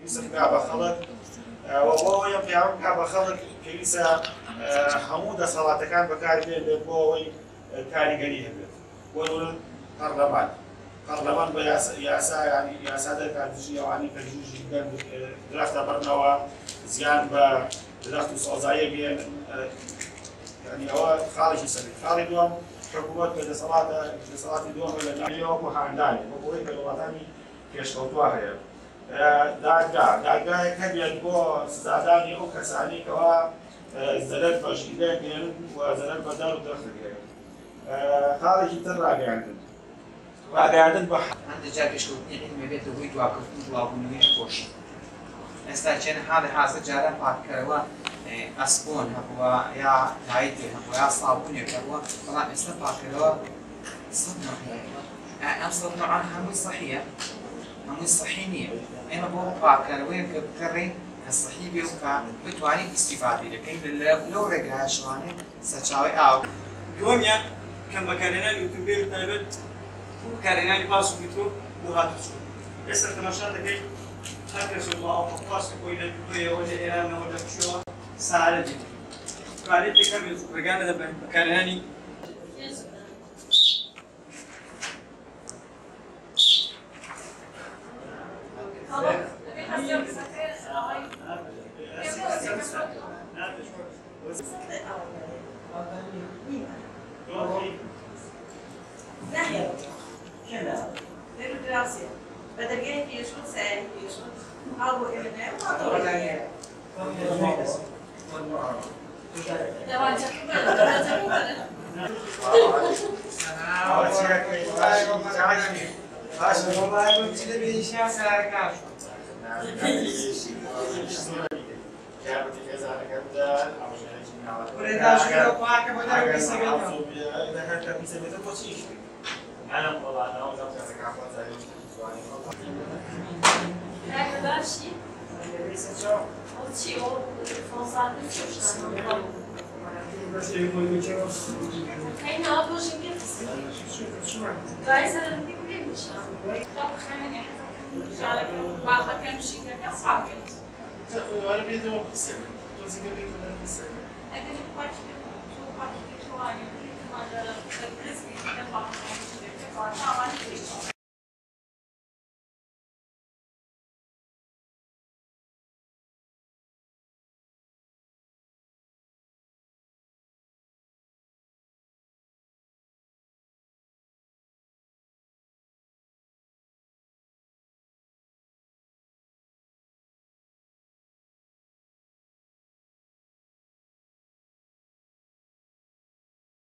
پێویستە بکا بە خەڵک و بۆ ئەوەیە پیاوە بکا بە خەڵک پێویستە هەموو دەسەڵاتەکان بەکاربێت بۆ ئەوەی کاریگەری هەبێت بۆ پەرلەمان بە یاسا ینی یاسا دەکات دژی ئەوانی کە ژینگە درەختە بڕنەوە زیان بە درەخت و سۆزایە بێن ینی ئەوە خاڵێکی سەری خاڵی دووەم حکوومەت بە دەسەڵاتی دووەم لە ناویەوە بۆ هاندانی بۆ بۆی کە وڵاتانی پێشکەوتووە هەیە دادگایەک هەبێت بۆ سزادانی ئەو کەسانی کەوا زەرەر بە ژینگە بێن و زەرەر بە دار و درەخت دێن خاڵێکی تر ڕاگەیاندن بە هەندێک جار پێشکەوتنی علمێ بێتە هۆی دواکەوتن دڵاوبوونەوەی نەخۆشی ئێستا چێن هاڵێ حازە جاران پاکەرەوە ئەسپۆن هەبووە یا دایتێ هەبووە یا ساڵبوونێک هەبووە بەڵام ئێستا پاکەرەوە سەد نوعەیە ئەم سەد نوعان هەمووی سەحیە هەمووی سەحی نییە ئێمە بۆ پاکەرەوەیە کە بکەڕێین کە سەحی بێ و کە بتوانین ئیستیفادە بکەین لەو ڕێگایە شوانێ سەرچاوەی ئاو دووەمیان کەم بەکارهێنانی ئۆتۆمبیل و تایبەت بەکارهێنانی پاس و میترۆ بۆ هاتوچوو ئێستا تەماشا دەکەیت هەر کەس پاسی خۆی لە دوێەوە لە ئێرانەوە لە کوێوە سارە بێت کارێت پێکە بێت ڕێگانە دەبێت بەکارهێنانی بدرجات يشوط سائل يشوط أو إبناء Arkadaşlar, o tio, Fonsato, Hey, ne yapıyorsun ki? Gayet sen de bilmiş. Çok hemen yani bazı kemşikler yapar. Agora me deu uma piscina. Consegui ver como é que você. É que a gente pode ter um pacote de toalha, uma da presidente da parte de falar, tá, mas